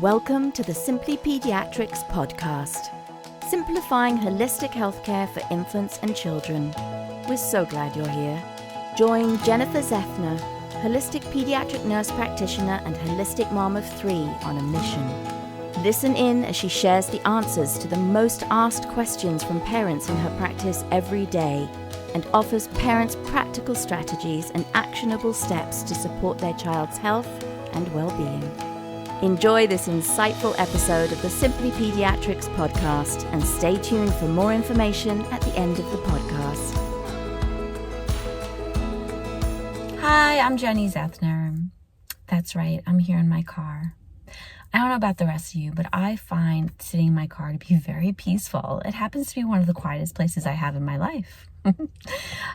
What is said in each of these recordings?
Welcome to the Simply Pediatrics Podcast, simplifying holistic healthcare for infants and children. We're so glad you're here. Join Jennifer Zethner, holistic pediatric nurse practitioner and holistic mom of 3 on a mission. Listen in as she shares the answers to the most asked questions from parents in her practice every day and offers parents practical strategies and actionable steps to support their child's health and well-being. Enjoy this insightful episode of the Simply Pediatrics Podcast and stay tuned for more information at the end of the podcast. Hi, I'm Jennie Zethner. That's right, I'm here in my car. I don't know about the rest of you, but I find sitting in my car to be very peaceful. It happens to be one of the quietest places I have in my life.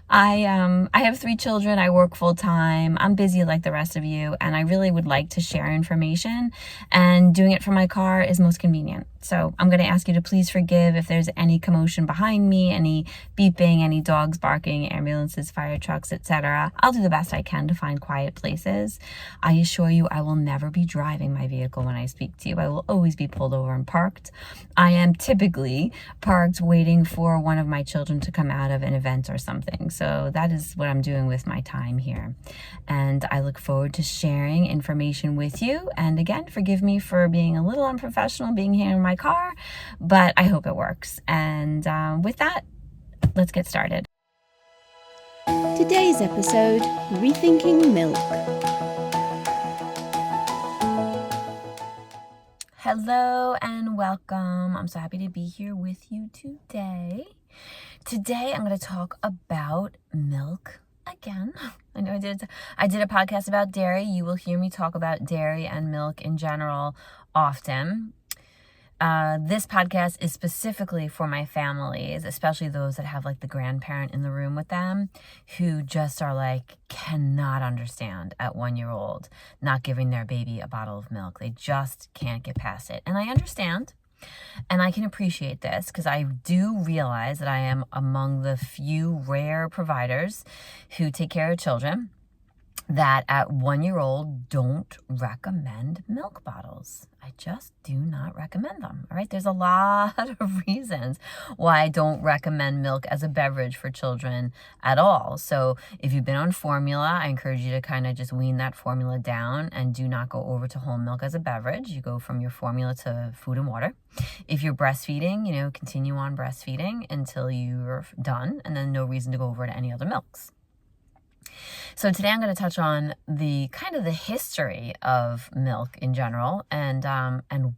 I have 3 children. I work full time. I'm busy like the rest of you, and I really would like to share information, and doing it from my car is most convenient. So I'm going to ask you to please forgive if there's any commotion behind me, any beeping, any dogs barking, ambulances, fire trucks, etc. I'll do the best I can to find quiet places. I assure you I will never be driving my vehicle when I speak to you. I will always be pulled over and parked. I am typically parked waiting for one of my children to come out of an event or something. So that is what I'm doing with my time here. And I look forward to sharing information with you. And again, forgive me for being a little unprofessional being here in my car, but I hope it works. And with that, let's get started. Today's episode, Rethinking Milk. Hello and welcome. I'm so happy to be here with you today. Today I'm going to talk about milk again. I know I did a podcast about dairy. You will hear me talk about dairy and milk in general often. This podcast is specifically for my families, especially those that have like the grandparent in the room with them who just are like, cannot understand at 1-year-old not giving their baby a bottle of milk. They just can't get past it. And I understand. And I can appreciate this because I do realize that I am among the few rare providers who take care of children that at 1-year-old don't recommend milk bottles. I just do not recommend them. All right. There's a lot of reasons why I don't recommend milk as a beverage for children at all. So if you've been on formula, I encourage you to kind of just wean that formula down and do not go over to whole milk as a beverage. You go from your formula to food and water. If you're breastfeeding, continue on breastfeeding until you're done, and then no reason to go over to any other milks. So today I'm going to touch on the history of milk in general and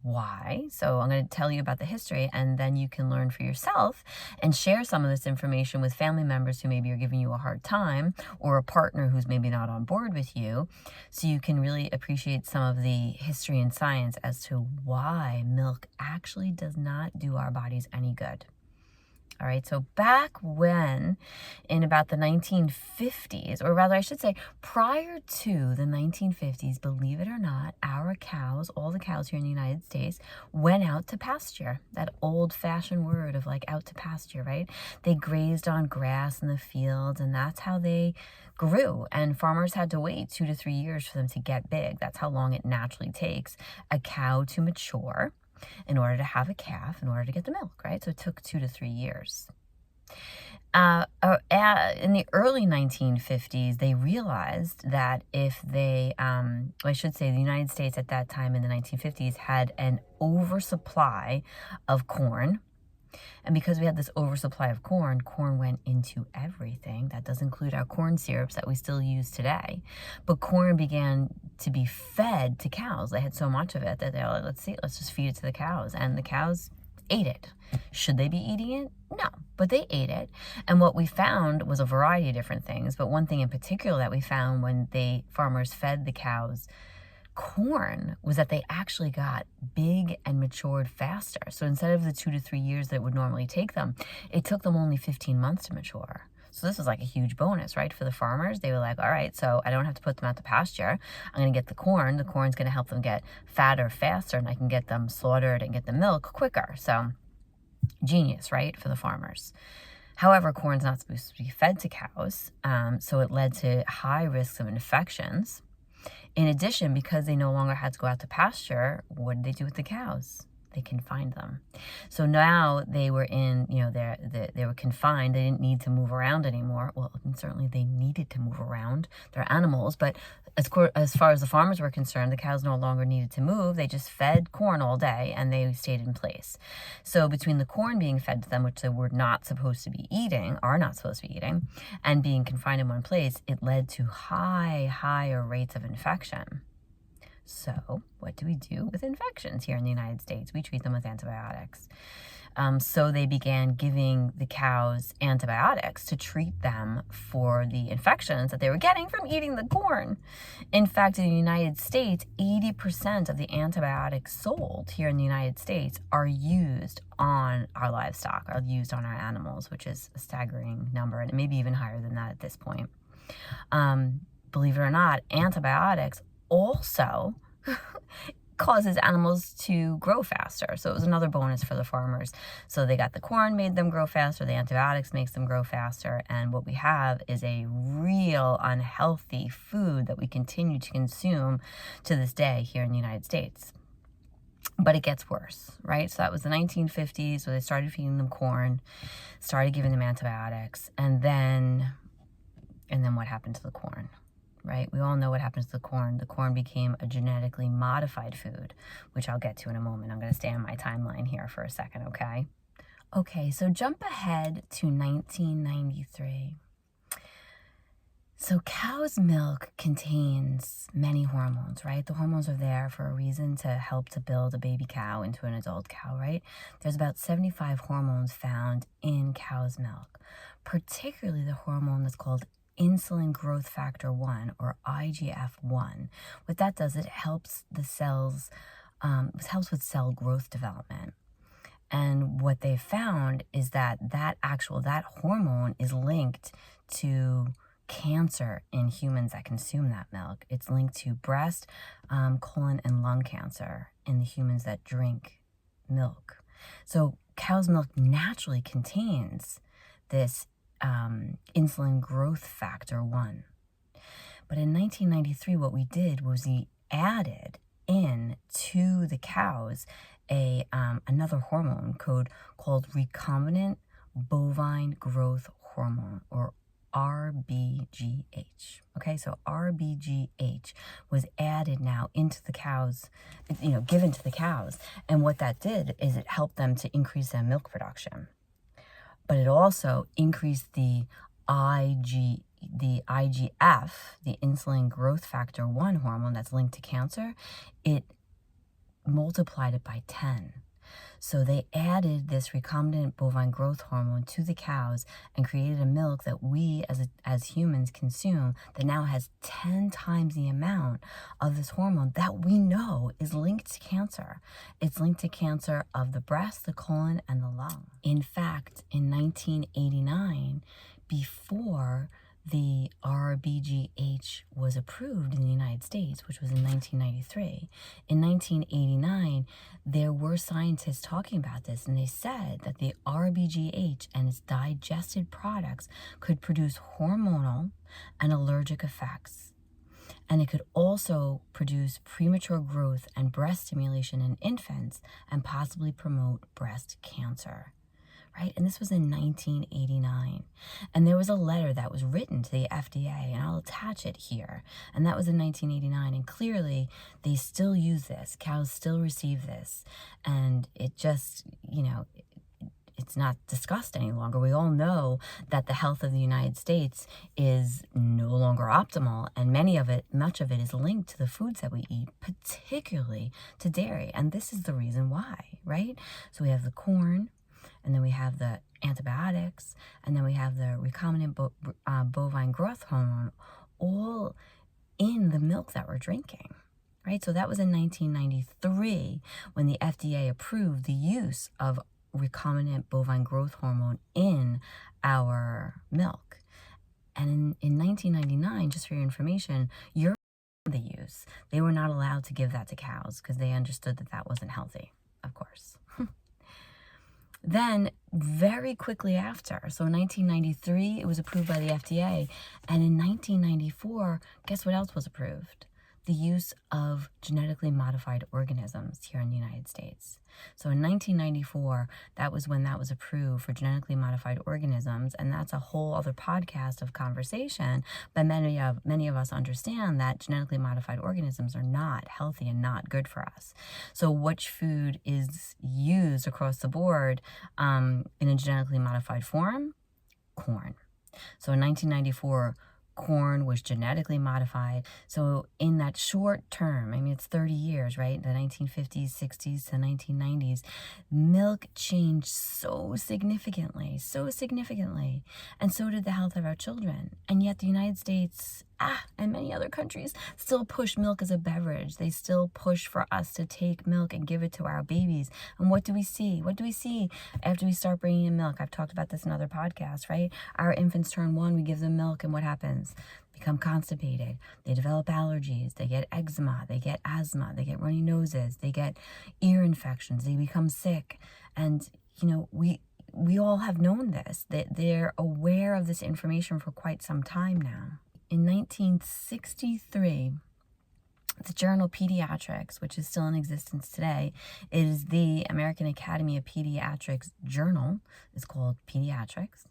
why. So I'm going to tell you about the history, and then you can learn for yourself and share some of this information with family members who maybe are giving you a hard time, or a partner who's maybe not on board with you, so you can really appreciate some of the history and science as to why milk actually does not do our bodies any good. All right, so back when, in about the 1950s, or rather I should say prior to the 1950s, believe it or not, our cows, all the cows here in the United States, went out to pasture. That old-fashioned word of like out to pasture, right? They grazed on grass in the fields, and that's how they grew. And farmers had to wait 2 to 3 years for them to get big. That's how long it naturally takes a cow to mature in order to have a calf, in order to get the milk, right? So it took 2 to 3 years. In the early 1950s, they realized that if they, the United States at that time in the 1950s had an oversupply of corn. And because we had this oversupply of corn went into everything. That does include our corn syrups that we still use today. But corn began to be fed to cows. They had so much of it that they were like, let's just feed it to the cows. And the cows ate it. Should they be eating it? No, but they ate it. And what we found was a variety of different things. But one thing in particular that we found when farmers fed the cows corn was that they actually got big and matured faster. So instead of the 2 to 3 years that it would normally take them, it took them only 15 months to mature. So this was like a huge bonus, right? For the farmers, they were like, all right, so I don't have to put them out to pasture. I'm going to get the corn. The corn's going to help them get fatter faster, and I can get them slaughtered and get the milk quicker. So genius, right? For the farmers. However, corn's not supposed to be fed to cows. So it led to high risks of infections. In addition, because they no longer had to go out to pasture, what did they do with the cows? They confined them. So now they were in, they were confined. They didn't need to move around anymore. Well, certainly they needed to move around. They're animals, but as far as the farmers were concerned, the cows no longer needed to move. They just fed corn all day and they stayed in place. So between the corn being fed to them, which they were not supposed to be eating, and being confined in one place, it led to higher rates of infection. So what do we do with infections here in the United States? We treat them with antibiotics. So they began giving the cows antibiotics to treat them for the infections that they were getting from eating the corn. In fact, in the United States, 80% of the antibiotics sold here in the United States are used on our livestock, are used on our animals, which is a staggering number, and maybe even higher than that at this point. Believe it or not, antibiotics also causes animals to grow faster. So it was another bonus for the farmers. So they got the corn, made them grow faster, the antibiotics makes them grow faster, and what we have is a real unhealthy food that we continue to consume to this day here in the United States. But it gets worse, right? So that was the 1950s, where they started feeding them corn, started giving them antibiotics, and then what happened to the corn? Right? We all know what happens to the corn. The corn became a genetically modified food, which I'll get to in a moment. I'm going to stay on my timeline here for a second, okay? Okay, so jump ahead to 1993. So cow's milk contains many hormones, right? The hormones are there for a reason, to help to build a baby cow into an adult cow, right? There's about 75 hormones found in cow's milk, particularly the hormone that's called insulin growth factor 1, or IGF-1. What that does, it helps the cells, helps with cell growth development. And what they found is that hormone is linked to cancer in humans that consume that milk. It's linked to breast, colon, and lung cancer in the humans that drink milk. So cow's milk naturally contains this insulin growth factor 1. But in 1993, what we did was we added in to the cows another hormone called recombinant bovine growth hormone, or RBGH. Okay, so RBGH was added now into the cows, given to the cows. And what that did is it helped them to increase their milk production. But it also increased the IGF, the insulin growth factor 1 hormone that's linked to cancer. It multiplied it by 10. So they added this recombinant bovine growth hormone to the cows and created a milk that we as humans consume that now has 10 times the amount of this hormone that we know is linked to cancer. It's linked to cancer of the breast, the colon, and the lung. In fact, in 1989, before the RBGH was approved in the United States, which was in 1993. In 1989, there were scientists talking about this, and they said that the RBGH and its digested products could produce hormonal and allergic effects. And it could also produce premature growth and breast stimulation in infants and possibly promote breast cancer. Right? And this was in 1989. And there was a letter that was written to the FDA, and I'll attach it here. And that was in 1989. And clearly, they still use this. Cows still receive this. And it just, it's not discussed any longer. We all know that the health of the United States is no longer optimal. And much of it is linked to the foods that we eat, particularly to dairy. And this is the reason why, right? So we have the corn, and then we have the antibiotics, and then we have the recombinant bovine growth hormone, all in the milk that we're drinking, right? So that was in 1993 when the FDA approved the use of recombinant bovine growth hormone in our milk. And in 1999, just for your information, Europe the use. They were not allowed to give that to cows because they understood that that wasn't healthy, of course. Then, very quickly after, so in 1993, it was approved by the FDA. And in 1994, guess what else was approved? the use of genetically modified organisms here in the United States. So in 1994, that was when that was approved for genetically modified organisms, and that's a whole other podcast of conversation, but many of us understand that genetically modified organisms are not healthy and not good for us. So which food is used across the board in a genetically modified form? Corn. So in 1994, corn was genetically modified. So in that short term, I mean, it's 30 years, right? The 1950s, 60s to 1990s, milk changed so significantly. And so did the health of our children. And yet the United States, and many other countries still push milk as a beverage. They still push for us to take milk and give it to our babies. And what do we see? What do we see after we start bringing in milk? I've talked about this in other podcasts, right? Our infants turn 1, we give them milk, and what happens? Become constipated. They develop allergies. They get eczema. They get asthma. They get runny noses. They get ear infections. They become sick. And, we all have known this. They're aware of this information for quite some time now. In 1963, the journal Pediatrics, which is still in existence today, is the American Academy of Pediatrics journal. It's called Pediatrics.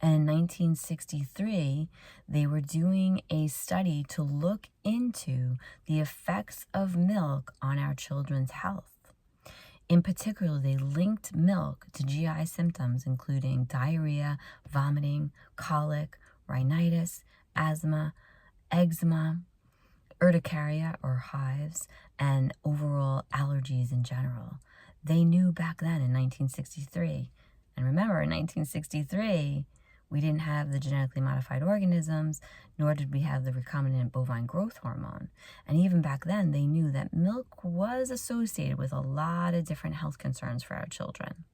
And in 1963, they were doing a study to look into the effects of milk on our children's health. In particular, they linked milk to GI symptoms, including diarrhea, vomiting, colic, rhinitis, asthma, eczema, urticaria or hives, and overall allergies in general. They knew back then in 1963. And remember, in 1963, we didn't have the genetically modified organisms, nor did we have the recombinant bovine growth hormone. And even back then, they knew that milk was associated with a lot of different health concerns for our children.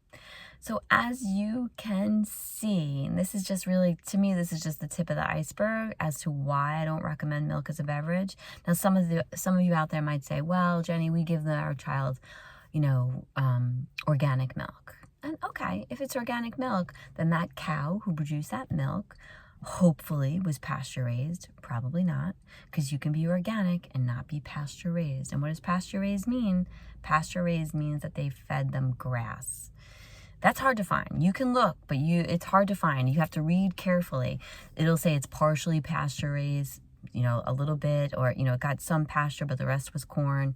So as you can see, and this is just really, to me, this is just the tip of the iceberg as to why I don't recommend milk as a beverage. Now, some of you out there might say, well, Jennie, we give our child, organic milk. And okay, if it's organic milk, then that cow who produced that milk hopefully was pasture raised. Probably not, because you can be organic and not be pasture raised. And what does pasture raised mean? Pasture raised means that they fed them grass. That's hard to find. You can look, but it's hard to find. You have to read carefully. It'll say it's partially pasture raised, a little bit, or, it got some pasture, but the rest was corn.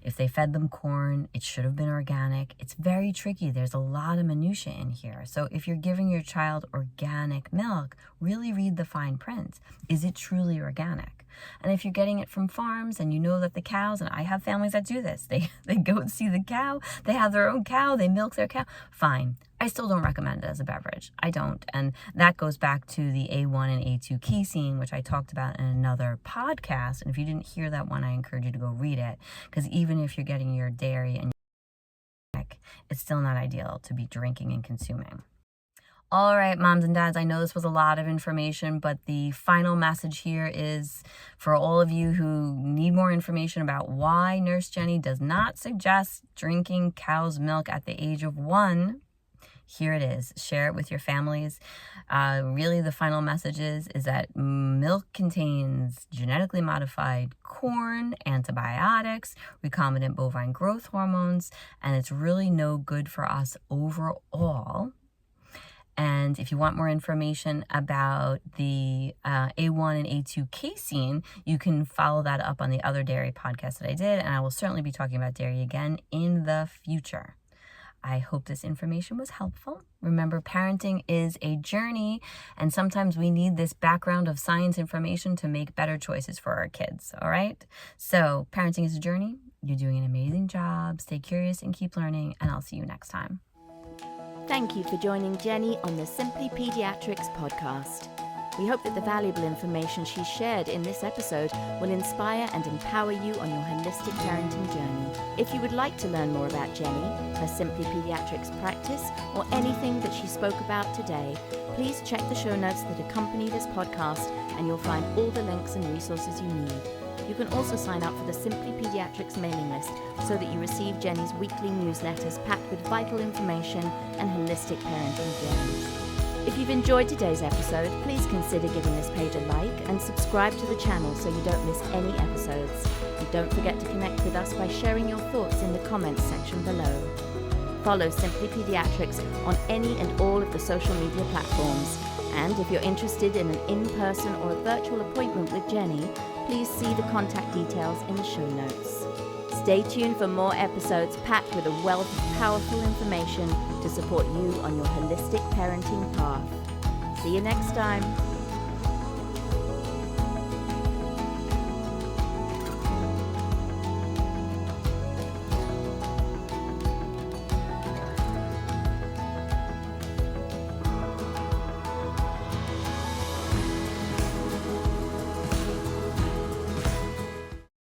If they fed them corn, it should have been organic. It's very tricky. There's a lot of minutia in here. So if you're giving your child organic milk, really read the fine print. Is it truly organic? And if you're getting it from farms and you know that the cows, and I have families that do this, they go and see the cow, they have their own cow, they milk their cow, fine. I still don't recommend it as a beverage. I don't. And that goes back to the A1 and A2 casein, which I talked about in another podcast. And if you didn't hear that one, I encourage you to go read it, because even if you're getting your dairy and it's still not ideal to be drinking and consuming. All right, moms and dads, I know this was a lot of information, but the final message here is for all of you who need more information about why Nurse Jennie does not suggest drinking cow's milk at the age of 1. Here it is. Share it with your families. Really, the final message is that milk contains genetically modified corn, antibiotics, recombinant bovine growth hormones, and it's really no good for us overall. And if you want more information about the A1 and A2 casein, you can follow that up on the other dairy podcast that I did, and I will certainly be talking about dairy again in the future. I hope this information was helpful. Remember, parenting is a journey, and sometimes we need this background of science information to make better choices for our kids, all right? So, parenting is a journey. You're doing an amazing job. Stay curious and keep learning, and I'll see you next time. Thank you for joining Jennie on the Simply Pediatrics Podcast. We hope that the valuable information she shared in this episode will inspire and empower you on your holistic parenting journey. If you would like to learn more about Jennie, her Simply Pediatrics practice, or anything that she spoke about today, please check the show notes that accompany this podcast, and you'll find all the links and resources you need. You can also sign up for the Simply Pediatrics mailing list so that you receive Jennie's weekly newsletters packed with vital information and holistic parenting journeys. If you've enjoyed today's episode, please consider giving this page a like and subscribe to the channel so you don't miss any episodes. Don't forget to connect with us by sharing your thoughts in the comments section below. Follow Simply Pediatrics on any and all of the social media platforms. And if you're interested in an in-person or a virtual appointment with Jennie, please see the contact details in the show notes. Stay tuned for more episodes packed with a wealth of powerful information to support you on your holistic parenting path. See you next time.